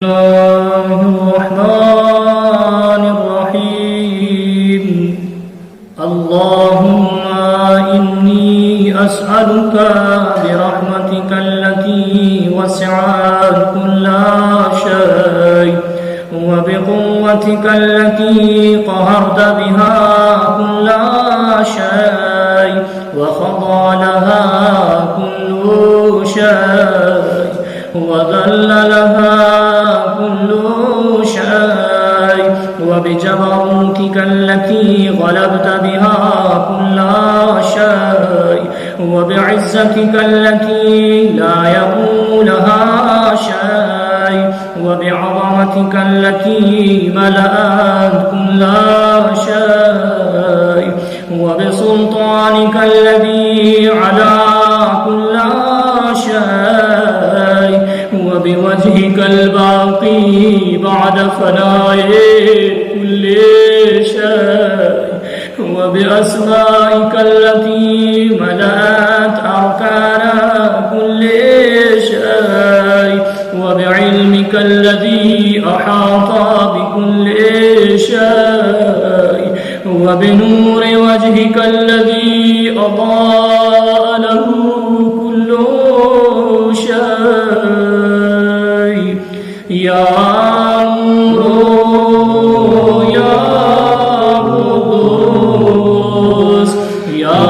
الله الرحمن الرحيم. اللهم إني أسألك برحمتك التي وسعت كل شيء وبقوتك التي قهرت بها كل شيء وخضع لها كل شيء وذل لها كل شيء وبجبروتك التي غلبت بها كل شيء وبعزتك التي لا يقوم لها شيء وبعظمتك التي ملأت كل شيء وبسلطانك الذي على كل شيء وبوجهك الباقي بعد فناء كل شيء وبأسمائك التي ملأت أركان كل شيء وبعلمك الذي أحاط بكل شيء وبنور وجهك الذي أضاء له كل شيء يا نور يا قدوس يا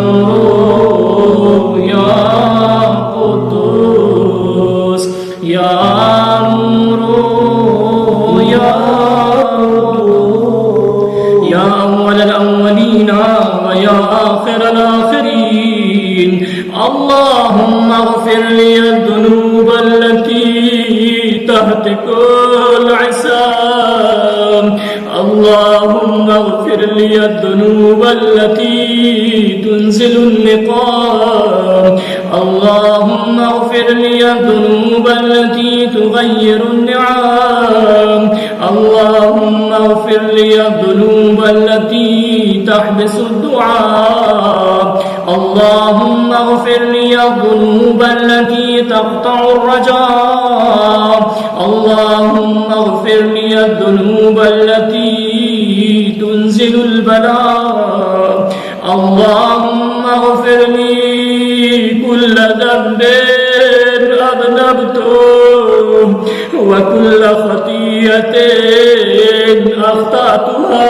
نور يا قدوس يا نور يا قدوس يا أول الأولين ويا آخر الآخرين. اللهم اغفر لي الذنوب التي تهتك العصام. اللهم اغفر لي الذنوب التي تنزل النقام. اللهم اغفر لي الذنوب التي تغير النعام. اللهم اغفر لي الذنوب التي تحبس الدعاء. اللهم اغفر لي الذنوب التي تقطع الرجاء. اللهم اغفر لي الذنوب التي تنزل البلاء. اللهم اغفر لي كل ذنب أذنبته وكل خطيئة أخطأتها.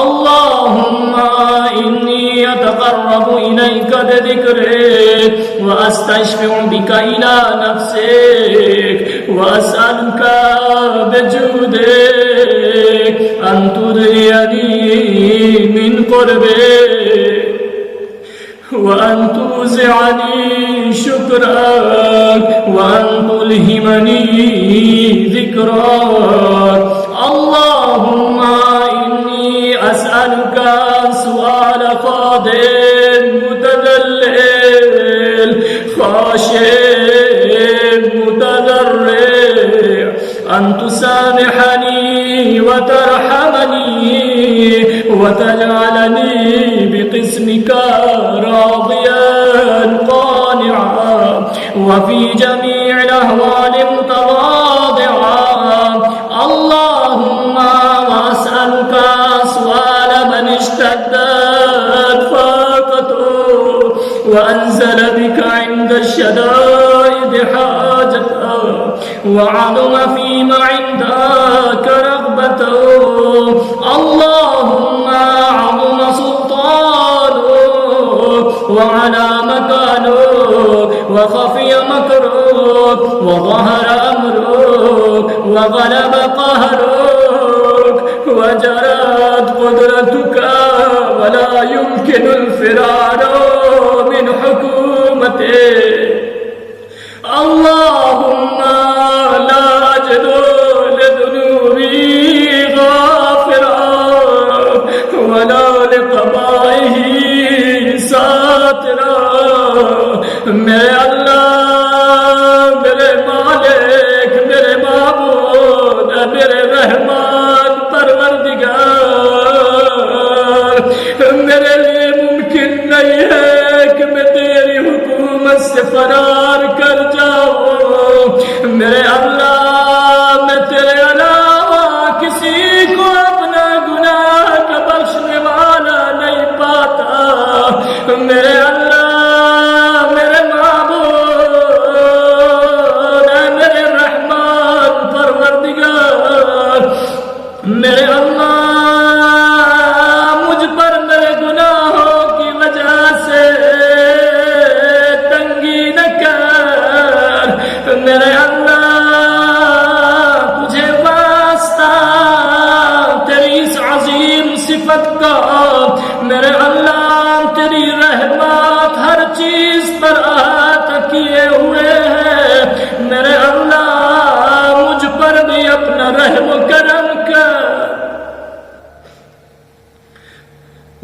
اللهم إني أتقرب إليك بذكرك وأستشفع بك إلى نفسك وأسألك بجودك أن تدعيني من قربك وأن توزعني شكرك وأن تلهمني ذكرك. اللهم إني أسألك سؤال خادم متذلل خاشع متضرع أن تسامحني وترحمني وتجعلني بقسمك راضيا قانعا وفي جميع الأهوال متواضعا. اللهم وأسألك سؤال من اشتدت فاقته وأنزل بك عند الشدائد حاجته وعظم فيما عندك رغبته. اللهم عظم سلطانه وعلى مكانه وخفي مكرك وظهر أمرك وغلب قهرك وجرت قدرتك ولا يمكن الفرار من حكومتك. اللهم لا أجد لذنوبي غافرا ولا لقضائه ساترا. میرے اللہ میرے مالک میرے معبود میرے رحمان پروردگار، میرے لیے ممکن نہیں ہے کہ میں تیری حکومت سے فرار کر جاؤں. میرے اللہ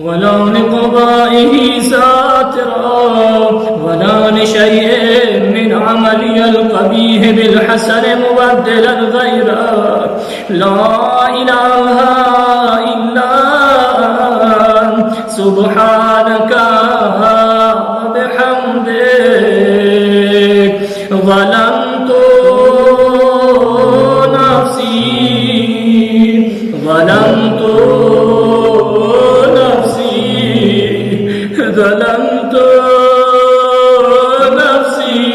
ولا لقضائه ساترا ولا لشيء من عملي القبيح بالحسن مبدلا غيره. لا إله إلا أنت سبحانك وبحمدك ظلمت نفسي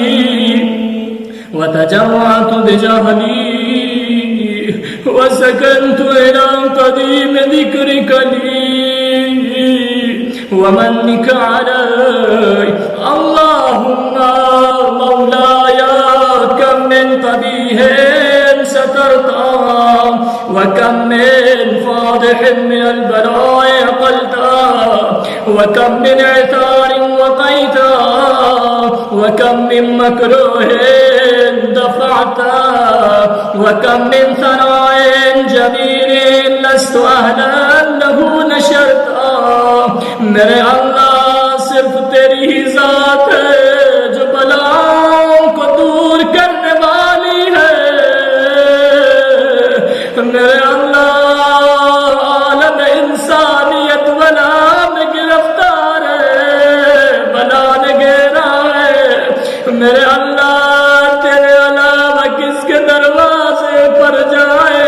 وتجرعت بجهلي وسكنت إلى قديم ذكرك لي ومنك علي. اللهم مولاي كم من قبيح سترته وكم من فاضح من البلاء قلته وكم من عثار وقيته وكم من مكروه دفعته وكم من ثناء جميل لست أهلا له نشرته. मेरे अल्लाह सिर्फ तेरी ही ज़ात है जो बलाओं को दूर करने वाली है। मेरे अल्लाह आलम इंसानियत बला में गिरफ्तार है, बला ने घेरा है। मेरे अल्लाह तेरे अलावा किसके दरवाजे पर जाए।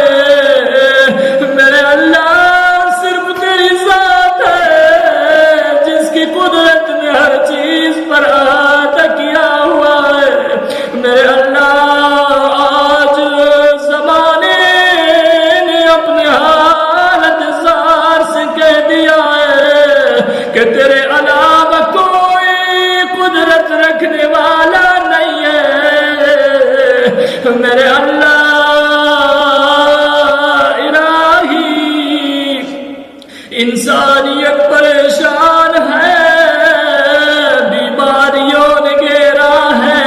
मेरे अल्लाह सिर्फ तेरी ज़ात है जिसकी कुदरत ने हर चीज पर अहाता किया हुआ है। मेरे अल्लाह आज ज़माने ने अपने हालत ज़ार से कह दिया है कि तेरे अलावा कोई कुदरत रखने वाला नहीं है। मेरे अल्लाह इलाही इंसानियत परेशान है, बीमारियों ने घेरा है।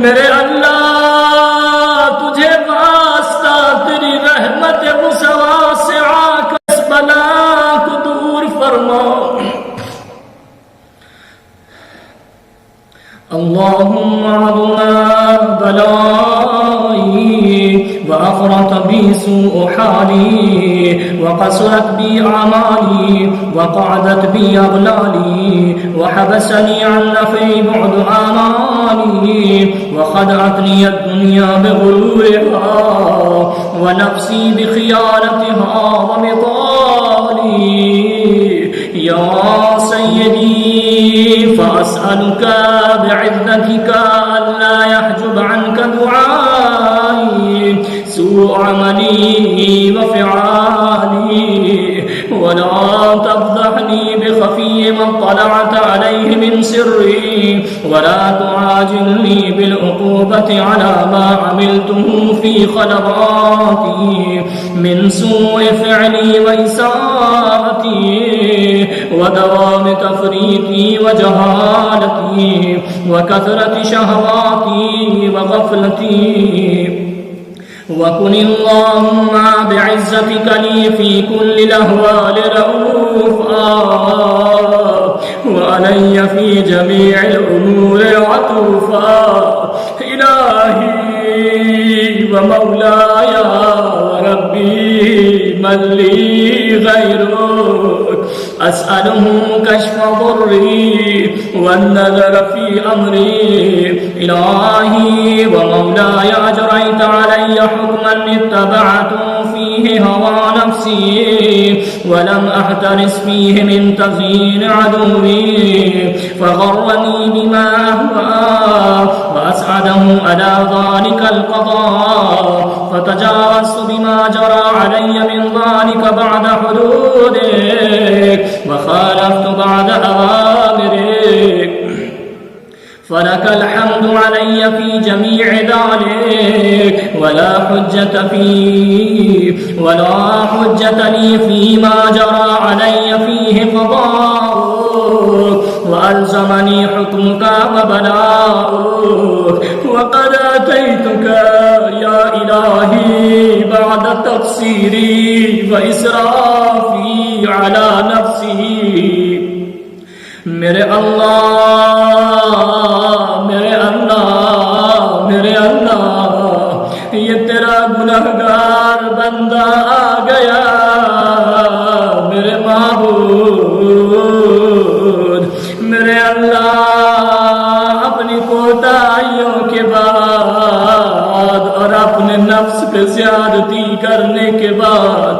मेरे अल्लाह तुझे वास्ता तेरी रहमत मुसवा से आकस बला को दूर फरमा। اللهم عظنا بلائي وأفرط بي سوء حالي وقصرت بي أعمالي وقعدت بي أغلالي وحبسني عن نفع بعد آمالي وخدعتني الدنيا بغرورها ونفسي بخيانتها ومطالي. يا سيدي فأسألك بعزتك ألا يحجب عنك دعائي سوء عملي وفعالي ولا تفضحني بخفي ما اطلعت عليه من سري ولا تعاجلني بالعقوبة على ما عملته في خلواتي من سوء فعلي وإساءتي ودوام تفريطي وجهالتي وكثرة شهواتي وغفلتي. وكن اللهم بعزتك لي في كل الأهوال رؤوفا وعلي في جميع الأمور عطوفا. إلهي ومولاي وربي من لي غيرك أسأله كشف ضري والنذر في أمري. إلهي ومولاي أجريت علي حكما اتبعت فيه هوى نفسي ولم أحترس فيه من تزيين عدوي فغرني بما أهوى وأسعده على ذلك القضاء فتجاوزت بما جرى علي من ذلك بعد حدودك وخالفت بعد أوامرك. فلك الحمد علي في جميع ذلك ولا حجة لي فيما جرى علي فيه قضاؤك وألزمني حكمك وبلاؤك. وقد أتيتك يا إلهي بعد تقصيري وإسرافي على نفسي मेरे अल्लाह, मेरे अल्लाह, मेरे अल्लाह, ये तेरा गुनहगार बंदा आ गया। मेरे माबूद, मेरे अल्लाह, अपनी कोताहियों के बाद और अपने नफ्स पे ज्यादती करने के बाद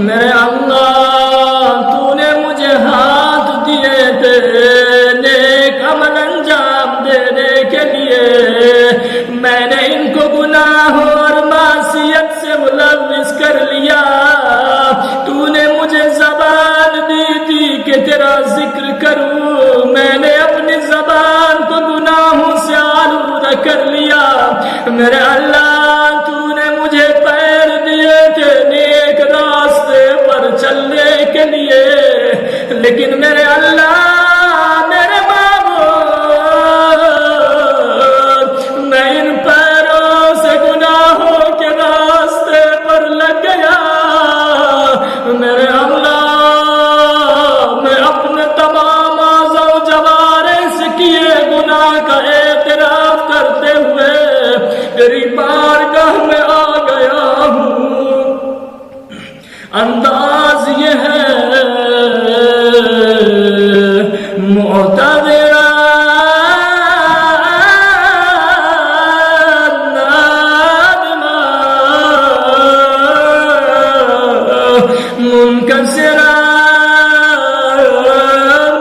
मेरे अल्लाह तूने मुझे हाथ दिए थे नेक अमल अंजाम देने के लिए। मैंने इनको गुनाह और मासियत से मुलव्विस कर लिया। तूने मुझे ज़बान दी थी कि तेरा जिक्र करूं, मैंने अपनी ज़बान को गुनाहों से आलूदा कर लिया। मेरे अल्लाह तूने मुझे पैर दिए थे नेक रास्ते पर चलने के लिए, लेकिन मेरे अल्लाह, मेरे माबूद, मैं इन पैरों से गुनाहों के रास्ते पर लग गया। मेरे अल्लाह, मैं अपने तमाम आज़ा व जवारे से किए गुनाह का एतराफ करते हुए तेरी बारगाह में आ गया हूँ। अंदाज ये है मुअतज़िरा नादिमा मुनकसिरा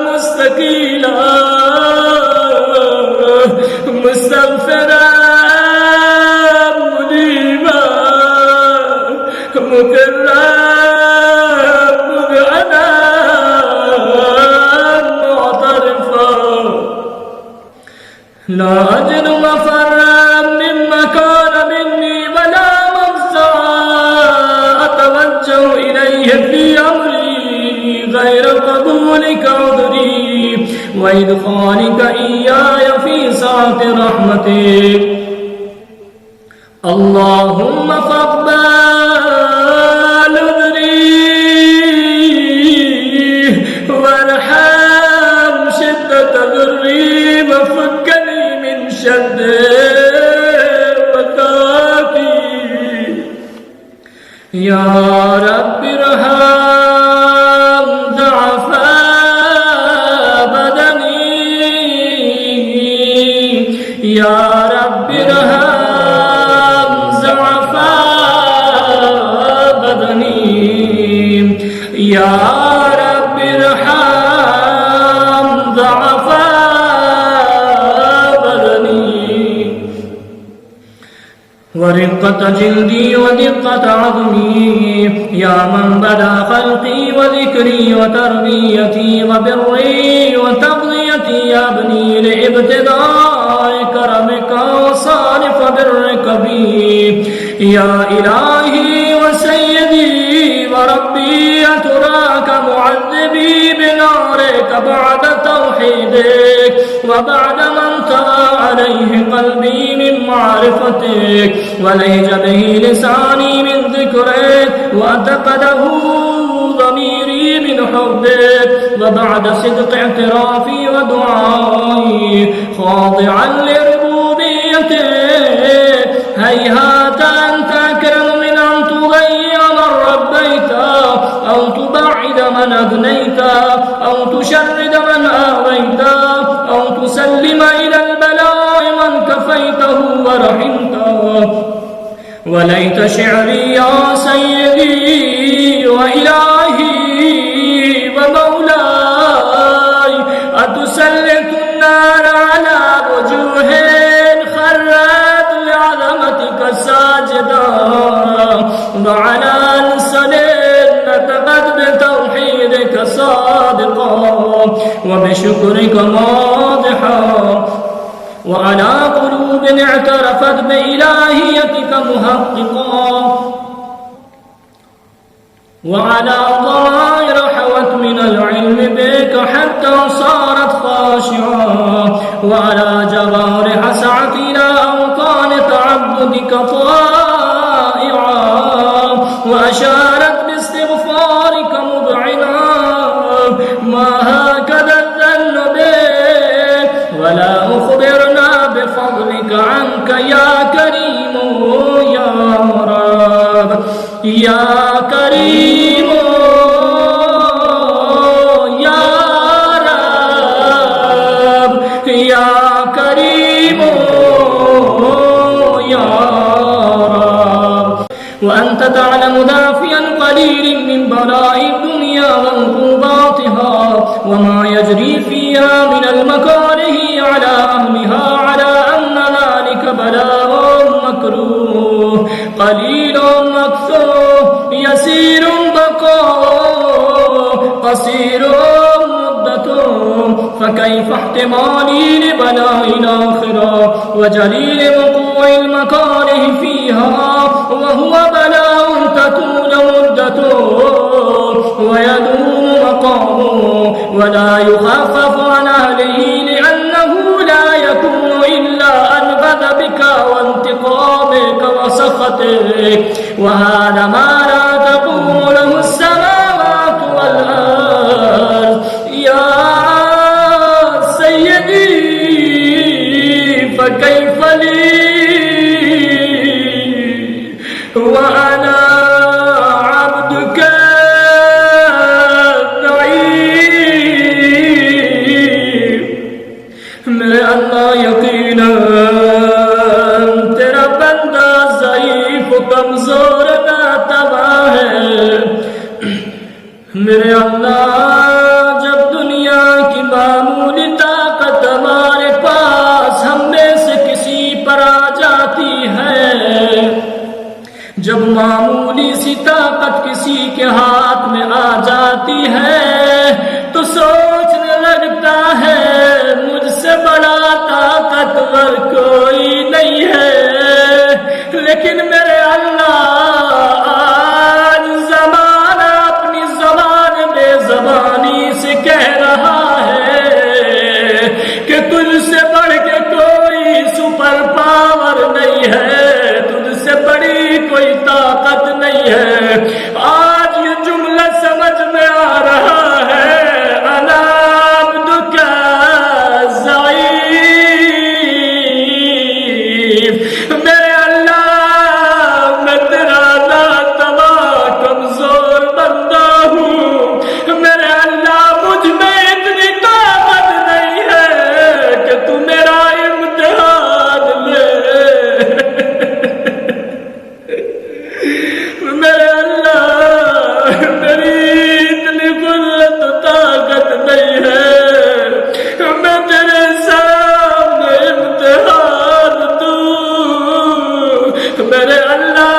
मुस्तकीला मुस्तग़फ़िरा मुनीबा मुक़र्रा मुग़अना मुअतरिफ़ा ला अजिदु मफ़र्रन मिम्मा कान मिन्नी वला मफ़ज़ा अतवज्जहु इलैहि फ़ी अम्री ग़ैर क़बूलिक उज़री व इदख़ालिक इय्याय फ़ी साअति रहमतिक। अल्लाहुम्मा फ़क़्बल उज़री वरहम शिद्दत ज़ुर्री वफ़क्कनी मिन शद्दि वक़ाफ़ी। या रब्बि इरहम ज़अफ़ा बदनी, या रब्बि इरहम ज़अफ़ा बदनी, या रब्बि इरहम ज़अफ़ा बदनी। वरिक़्क़त जिल्दी वदिक़्क़त अज़मी, या मन बदा ख़ल्क़ी वज़िक्री वतर्बियती वबिर्री वतग़्ज़ियती अब्नी लिइब्तिदाइ करमिका वसारिफ़ बिर्रिक बी। या इलाही व सय्यदी व रब्बी अतराक मुअज़्ज़बी बिनारिक बअद तौहीदिक व बअद मन तग़ा अलैहि क़ल्बी मिन मारिफ़तिक व लहिज बिही लिसानी मिन ज़िक्रिक व अतक़दहु ज़मीरी मिन हुब्बिक व बअद सिद्क़ि इअ्तिराफ़ी व दुआई ख़ादिअन लिरुबूबिय्यतिक। हैहात अन तकरम मिन अन तुग़य्यिर मन रब्बैत औ तुबअ्इद मन अदनैत औ तुशर्रिद मन आवैत औ तुसल्लिम इलल बला'i मन कफ़ैतहु व रहिमत। वलैत शि'री या सय्यदी व इलाही व मौलाई अतुसल्लितु النار على وجوه خرت لعظمتك ساجدا وعلى ألسن نطقت بتوحيدك صادقا وبشكرك ماضحا وعلى قلوب اعترفت بإلهيتك محققا وعلى ضمائر حوت من العلم بك حتى صارت خاشعة وعلى جوارح سعت إلى أوطان تعبدك طائعة وأشارت باستغفارك مذعنا ما هكذا الذل بك یا کریم یا رب یا کریم یا رب وأنت تعلم دافع قليل من بلاء الدنيا وعقوباتها وما يجري فيها من المكاره على أهلها على أن ذلك بلاء مكروه قليل مكثور يسير بقاؤه قصير مدته فكيف احتمالي لبلاء الآخرة وجليل وقوع المكاره فيها وهو بلاء تطول مدته ويدوم مقامه ولا يخفف عن أهله لأنه لا يكون إلا عن غضبك وانتقامك وسخطك وهذا ما لا تقوم له السماوات والأرض يا سيدي فكيف لي وأنا عبدك الضعيف میرے اللہ یقینا تیرا بندہ ضعیف و کمزور ناتواں ہے میرے اللہ جب دنیا کی معمولی طاقت ہمارے پاس ہم میں سے کسی پر آ جاتی ہے جب معمولی سی طاقت کسی کے ہاتھ میں آ جاتی ہے تو سوچنے لگتا ہے مجھ سے بڑا طاقتور کوئی نہیں ہے لیکن میرے اللہ آج زمانہ اپنی زبان بے زبانی سے کہہ رہا ہے کہ تجھ سے بڑھ کے کوئی سپر پاور نہیں ہے تجھ سے بڑی کوئی طاقت نہیں ہے آج یہ جملہ سمجھ میں آ رہا ہے انا عبدک ضعیف میرے اللہ میں تیرا ناتواں کمزور بندہ ہوں میرے اللہ مجھ میں اتنی طاقت نہیں ہے کہ تو میرا امتحان لے میرے اللہ میری اتنی قوت و طاقت نہیں ہے میں تیرے سامنے امتحان دوں میرے اللہ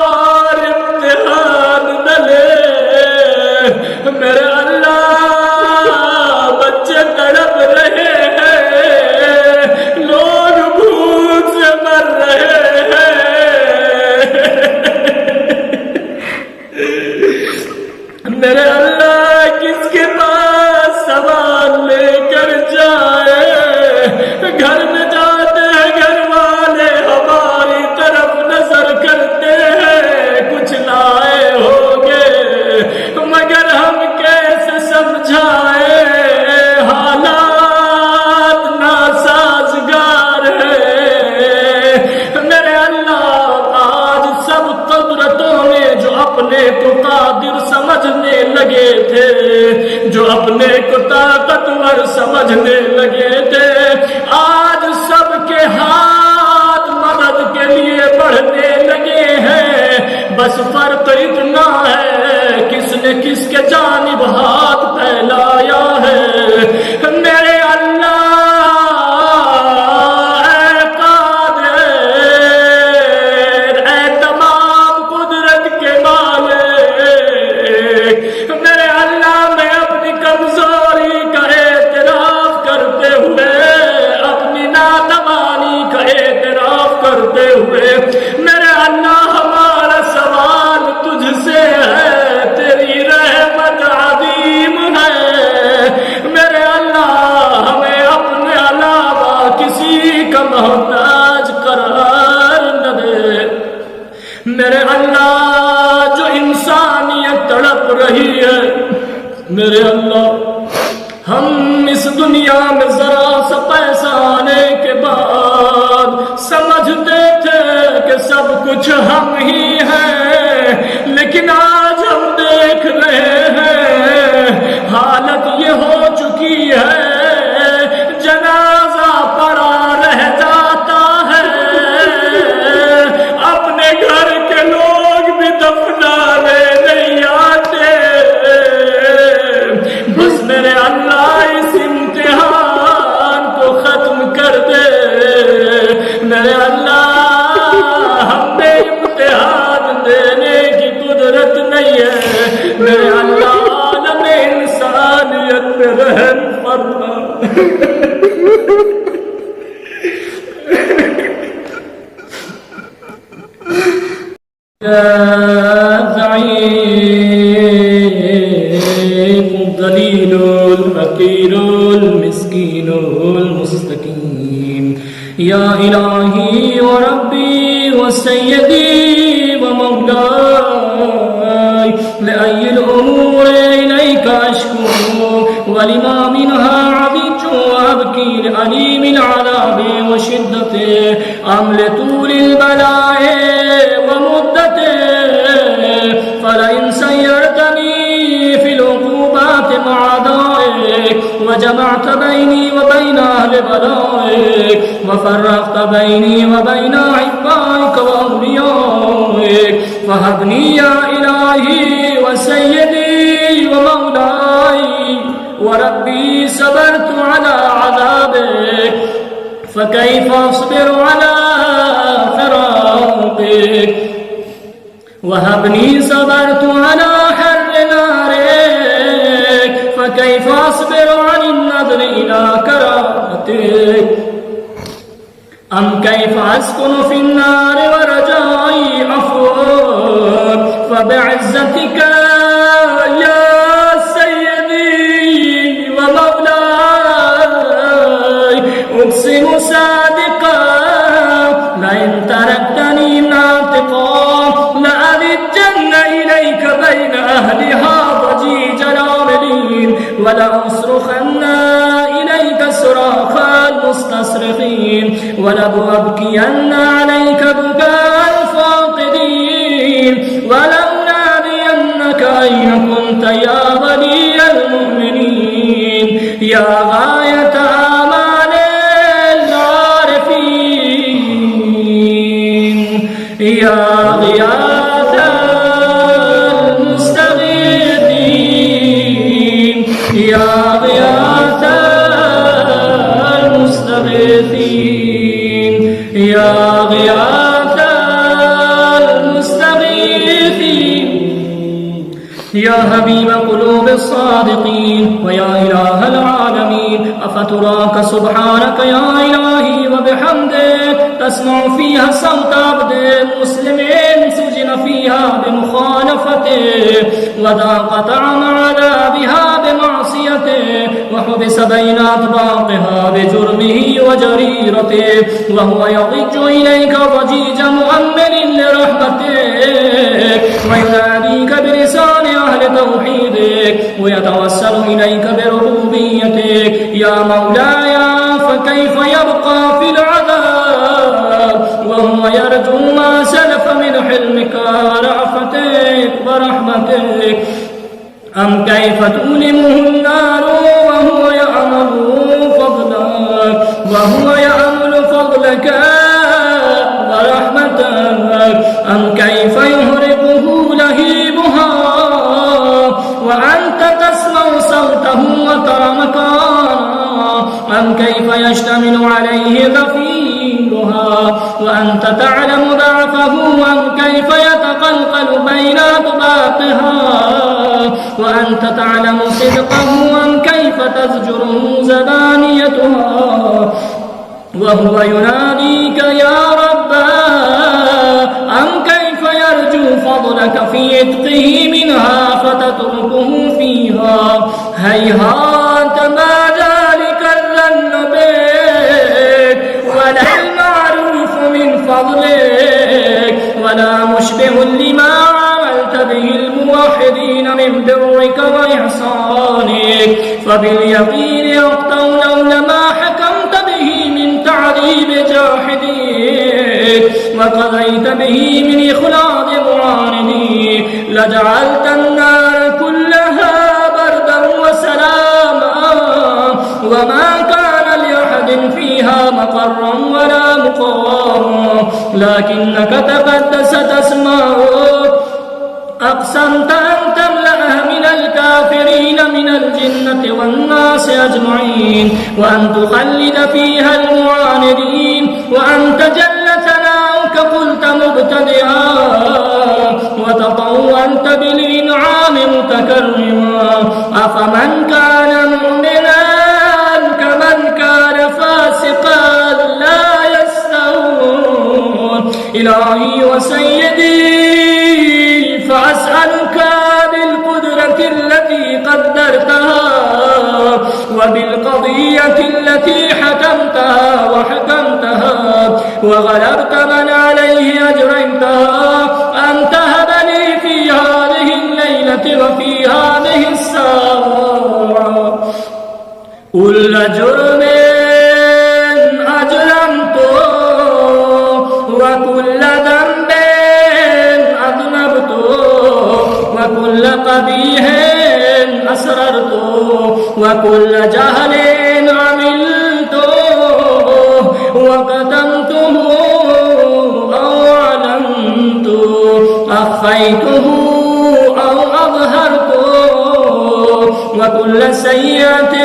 اور امتحان نہ لے میرے اللہ بچے تڑپ رہے ہیں لوگ بھوک سے مر رہے ہیں میرے اللہ کس کے پاس سامان لے کر جائے گھر میں جاتے ہیں گھر والے ہماری طرف نظر کرتے ہیں کچھ لائے ہوگے مگر ہم کیسے سمجھائے حالات ناسازگار ہے میرے اللہ آج سب قدرتوں نے جو اپنے کو قادر سمجھنے لگے تھے جو اپنے کو طاقتور سمجھنے لگے تھے آج سب کے ہاتھ مدد کے لیے بڑھنے لگے ہیں بس فرق اتنا ہے کس نے کس کے جانب ہاتھ پھیلایا ہے میرے اللہ اے قادر اے تمام قدرت کے مالک میرے اللہ میں اپنی کمزوری کا اعتراف کرتے ہوئے اپنی ناتوانی کا اعتراف کرتے ہوئے میرے اللہ ہمارا سوال تجھ سے ہے تیری رحمت عظیم ہے میرے اللہ ہمیں اپنے علاوہ کسی کا محتاج قرار نہ دے میرے اللہ جو انسانیت تڑپ رہی ہے میرے اللہ ہم اس دنیا میں ذرا سا پیسہ آنے کے بعد سمجھتے تھے کہ سب کچھ ہم ہی ہیں الضليل الفقير المسكين المستقيم يا إلهي وربي وسيدي ومولاي لأي الأمور إليك أشكو ولما منها عبدت وأبكي لأليم العذاب وشدته أم لطول البلاء ومدته فلئن سيرتني في العقوبات مع أعدائك وجمعت بيني وبين أهل بلائك وفرقت بيني وبين أحبائك وأوليائك فهبني يا إلهي وسيدي ومولاي وربي صبرت على عذابك فكيف أصبر على فراقك وهبني صبرت على حر نارك فكيف أصبر عن النظر إلى كرامتك أم كيف أسكن في النار ورجائي عفوك فبعزتك يا سيدي ومولاي أقسم صادقا لئن تركتني ناطقا لألجن إليك بين أهلها ضجيج العاملين ولأصرخن إليك صراخ المستصرخين ولأبكين عليك بكاء الفاقدين ولأنادينك أين كنت يا ولي المؤمنين يا غاية آمال العارفين يا غياث المستغيثين يا غياث المستغيثين يا غياث المستغيثين يا حبيب قلوب الصادقين ويا إله العالمين أفتراك سبحانك يا إلهي وبحمدك تسمع فيها صوت عبد مسلم سجن فيها بمخالفته وذاق طعم عذابها بمعصيته وحبس بين أطباقها بجرمه وجريرته وهو يضج إليك ضجيج مؤمل لرحمتك ويناديك بلسان أهل توحيدك ويتوسل إليك بربوبيتك يا مولاي فكيف يبقى في العذاب وهو يرجو ما سلف من حلمك ورأفتك ورحمتك أم كيف تؤلمه النار وهو يأمل فضلك ورحمتك أم كيف يهرقه لهيبها وأنت تسمع صوته وترى مكانه أم كيف يشتمل عليه غفيرها وأنت تعلم ضعفه أم كيف يتقلقل بين أطباقها وأنت تعلم صدقه أم كيف تزجره زبانيتها وهو يناديك يا رب أم كيف يرجو فضلك في عتقه منها فتتركه فيها هيهات ما ذلك الظن بك ولا المعروف من فضلك ولا مشبه لما عملت به الموحدين من برك وإحسانك فباليقين يقطعون لما حكمت به من تعذيب جاحدين وقضيت به من إخلاص معاندين لجعلت النار كلها بردا وسلاما وما كان لأحد فيها مقرا ولا مقاما لكنك تقدست أسماؤك أقسمت أن تملأها من الكافرين من الجنة والناس أجمعين وأن تخلد فيها المعاندين وأن تجل ثناؤك قلت مبتدئا وتطوّلت بالإنعام متكرما أفمن كان مؤمنا كمن سيدي فأسألك بالقدرة التي قدرتها وبالقضية التي حكمتها وغلبت من عليه أجرمتها أن تهب لي في هذه الليلة وفي هذه الساعة كل جرم أجرمته وكل ذنب أذنبته وكل قبيح أسررته وكل جهل عملته وكتمته أو علمته أخفيته أو أظهرته وكل سيئة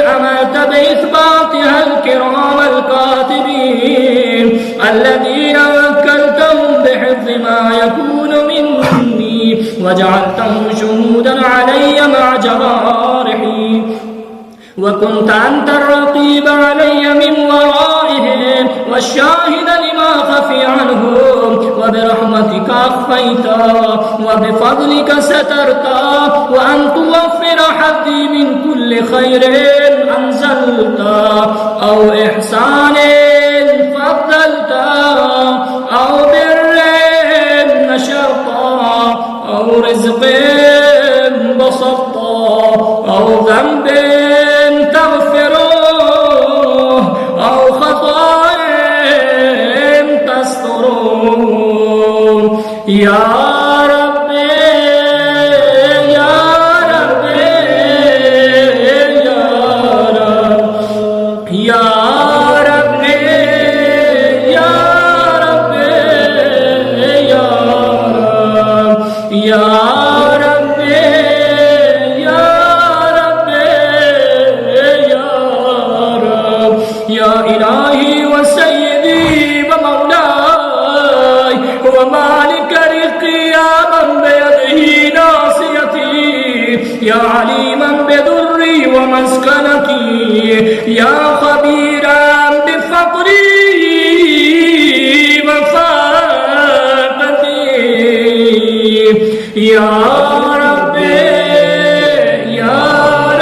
عملت بإثباتها الكرام الكاتبين الذين وكلتهم بحفظ ما يكون مني وجعلتهم شهودا علي مع جوارحي وكنت أنت الرقيب علي من ورائهم والشاهد لما خفي عنهم وبرحمتك أخفيت وبفضلك سترت وأن توفر حظي من كل خير أنزلت أو إحسان فضلت أو بر نشرت أو رزق بسطت أو ذنب تغفره أو خطأ تستره يا ربي يا ربي يا رب يا ربي يا ربي يا رب يا ربي يا ربي يا رب يا إلهي وسيدي ومولاي ومالك رزقي يا من بيده ناصيتي يا عليما بضري ومسكنتي يا خبيرا بفقري وفاقتي يا ربي يا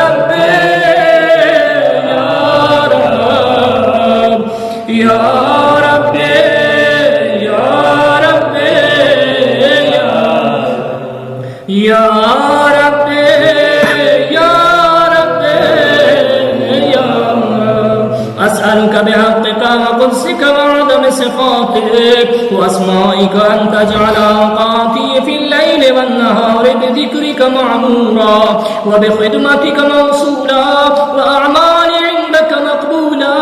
ربي يا رب يا ربي يا ربي يا ربي يا ربي يا رب أسألك بحقك وقدسك وعظم صفاتك وأسمائك أن تجعل أوقاتي في الليل والنهار بذكرك معمورا وبخدمتك موصولا وأعمالي عندك مقبولا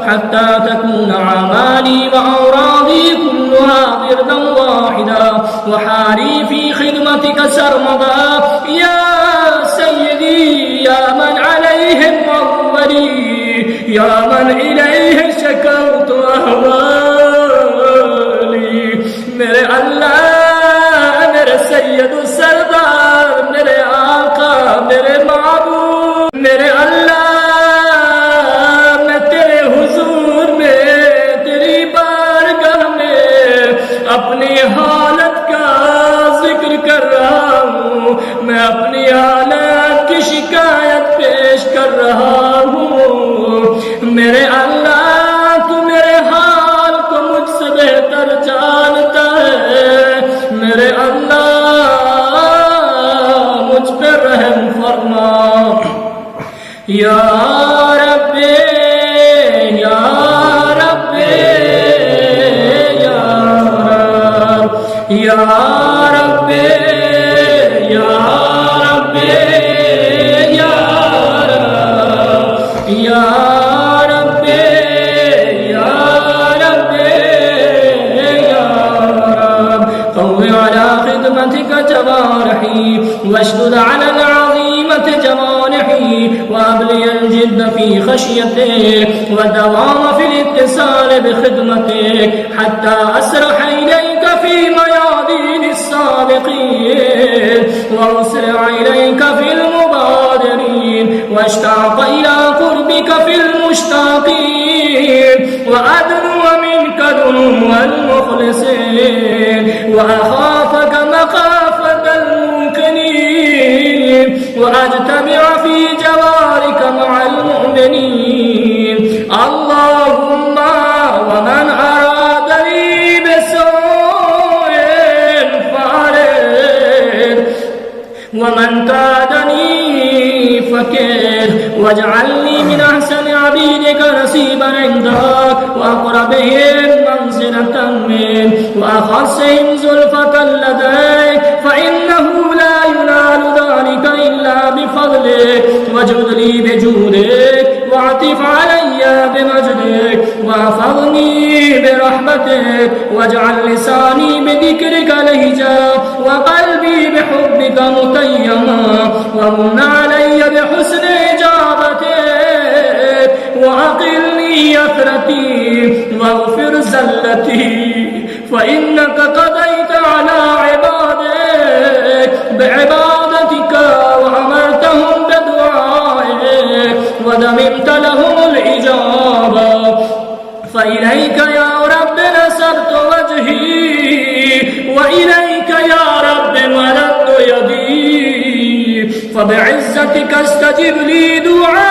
حتى تكون أعمالي وأوراضي كلها وردا واحدا وحالي في خدمتك سرمدا يا سيدي يا من عليه الظلي يا من إليه شكوت أهوالي मेरे अल्लाह मेरे सैयद सरदार मेरे आका मेरे महबूब मेरे अल्लाह मैं तेरे हुजूर में तेरी बारगाह में अपनी हालत का जिक्र कर रहा हूँ मैं अपनी हालत की शिकायत पेश कर रहा हूँ मेरे अल्लाह तू मेरे हाल को मुझसे बेहतर जानता है मेरे अल्लाह मुझ पर रहम फरमा या रब्बे या रब्बे या रब या रब्बे या रब्बे या रब या रब्बे या रब्बे या रब قوي على خدمتك جوارحي واشدد على العظيمة جوانحي وأبلي الجد في خشيتك والدوام في الاتصال بخدمتك حتى أسرح إليك في ميادين السابقين وأسرع إليك في المبادرين واشتاق إلى قربك في المشتاقين وأدنو منك دنو والمخلصين وأخافك مخافة المنكرين وأجتمع في جوارك مع المؤمنين. اللهم ومن أرادني بسوء فأرد ومن كادني فكر واجعلني من أحسن عبيدك نصيبا عندك وأقربهم منزلة منك وأخصهم زلفة لديك فإنه لا ينال ذلك إلا بفضلك. واجد لي بجودك واعطف علي بمجدك واحفظني برحمتك واجعل لساني بذكرك لهجا وقلبي بحبك متيما ومن علي بحسن إجابتك وأقلني يثرتي واغفر زلتي فإنك قضيت على عبادك بعبادتك وأمرتهم بدعائك ودممت لهم الإجابة. فإليك يا رب نصبت وجهي وإليك يا رب مددت يدي فبعزتك استجب لي دعائي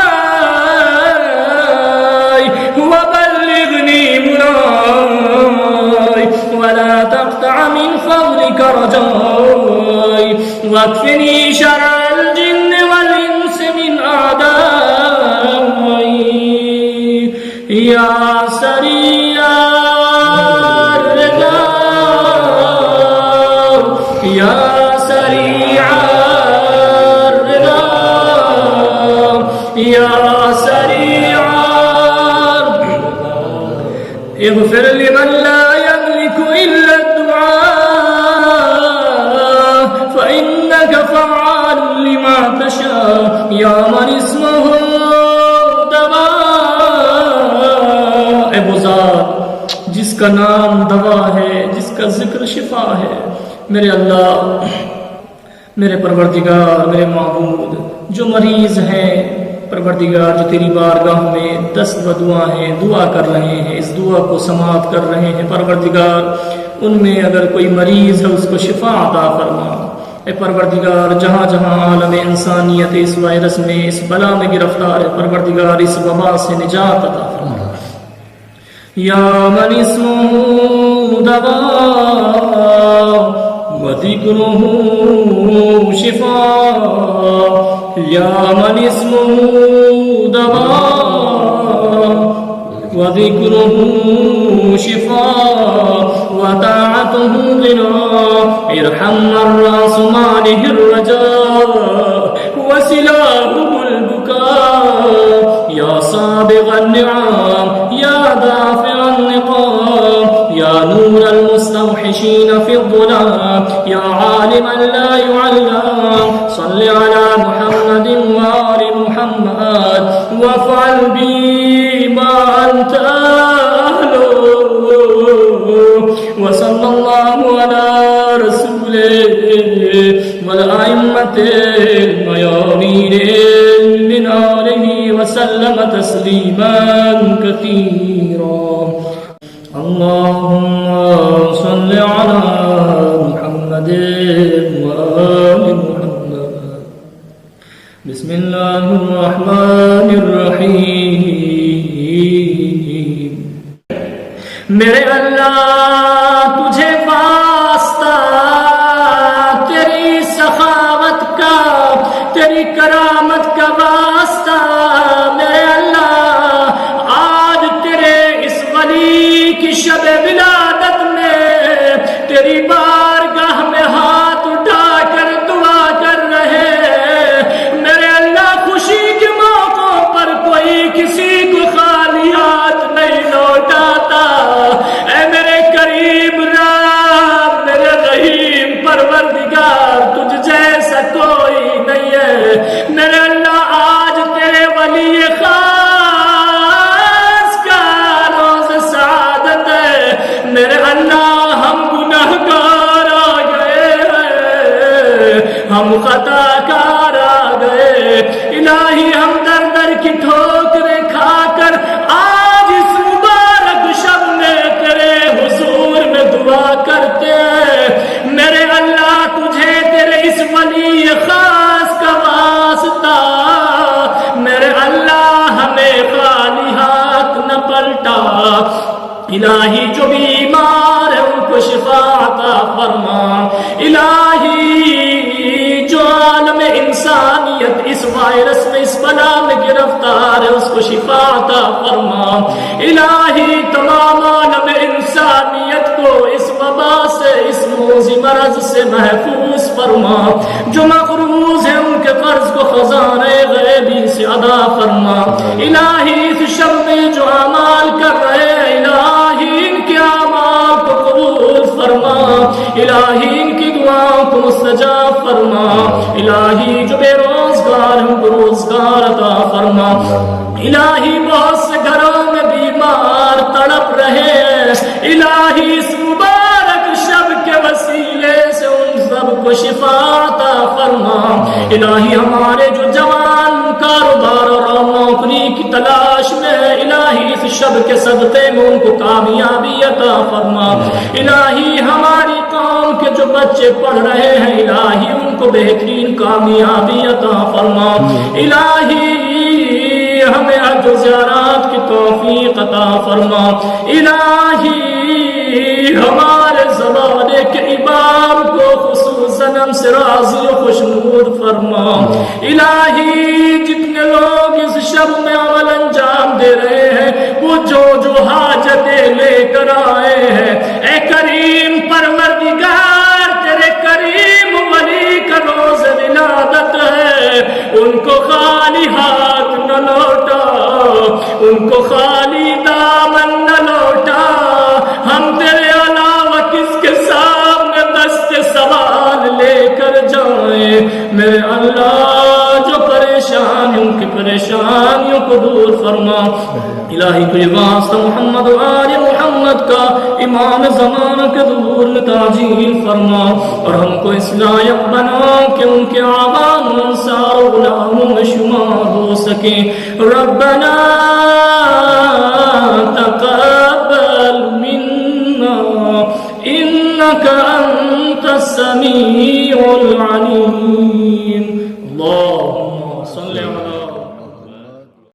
وبلغني مناي ولا تقطع من فضلك رجائي واكفني شر الجن والإنس من أعدائي. يا سريع الرضا يا سريع الرضا يا سريع اغفر لمن لا يملك إلا الدعاء فإنك فعال لما تشاء. يا من اسمه दवा जिसका नाम दवा है जिसका जिक्र शिफा है। मेरे अल्लाह मेरे परवरदिगार मेरे माबूद जो मरीज हैं परवरदिगार जो तेरी बारगाह में 10 बदुआ हैं दुआ कर रहे हैं इस दुआ को समाप्त कर रहे हैं परवरदिगार उनमें अगर कोई मरीज है उसको शिफा अता फरमा। ए परवरदिगार जहाँ जहाँ आलम इंसानियत इस वायरस में इस बला में गिरफ्तार है परवरदिगार इस वबा से निजात अता फरमा। या मन इस्मुहु दवा व ज़िक्रुहु शिफा या मन इस्मुहु दवा व ज़िक्रुहु शिफा व ताअतुहु गिना इरहम अर्रास मालिहिर रजा व सिलाहुल बुका या साबिग़न निआम या दाफ़िअन निक़ाम या नूर المستوحشين في الظلام يا عالما لا يعلم صل على محمد وآل محمد وافعل بي ما أنت أهله وصلى الله على رسوله والأئمة الميامين من آله وسلم تسليما كثيرا. اللهم صل على محمد وآل محمد. بسم الله الرحمن الرحيم. मेरे अल्लाह तुझे वास्ता तेरी सखावत का तेरी करामत का वास्ता मेरे अल्लाह आज तेरे इस वली की शब विलादत में तेरी बारगाह में हाथ उठाकर दुआ कर रहे मेरे अल्लाह खुशी के मौकों पर कोई किसी को खाली हाथ नहीं लौटाता। ऐ عطا فرما الہی تمام عالم انسانیت کو اس وبا سے اس موذی مرض سے محفوظ فرما جو مقروض ہیں ان کے قرض کو خزانہ غیبی سے ادا فرما الہی اس شب میں جو اعمال کر رہے ہیں الہی ان کے اعمال کو قبول فرما الہی ان کی دعاؤں کو مستجاب فرما الہی جو بے روزگار ہیں ان کو روزگار عطا فرما الہی بہت سے گھروں میں بیمار تڑپ رہے ہیں الہی اس مبارک شب کے وسیلے سے ان سب کو شفا عطا فرما الہی ہمارے جو جوان کاروبار اور نوکری کی تلاش میں الہی اس شب کے صدقے میں ان کو کامیابی عطا فرما الہی ہماری قوم کے جو بچے پڑھ رہے ہیں الہی ان کو بہترین کامیابی عطا فرما الہی ہمیں حج و زیارات کی توفیق عطا فرما الہی ہمارے زمانے کے امام کو خصوصاً ہم سے راضی و خوشنود فرما الہی جتنے لوگ اس شب میں عمل انجام دے رہے ہیں وہ جو حاجتیں لے کر آئے ہیں اے کریم پروردگار تیرے کریم ولی کا روز ولادت ہے ان کو خالی ہاتھ نہ لوٹا ان کو خالی دامن نہ لوٹا ہم تیرے علاوہ کس کے سامنے دست سوال لے کر جائیں میرے اللہ جو پریشان ان کی پریشانیوں کو دور فرما الہی تجھے واسطہ محمد و آل محمد کا امام زمانہ کے ظہور میں تعجیل فرما اور ہم کو اس لائق بنا کہ ان کے عوام انصار و غلاموں میں شمار ہو سکیں ربنا تقبل منا انك انت السميع العليم اللهم صل على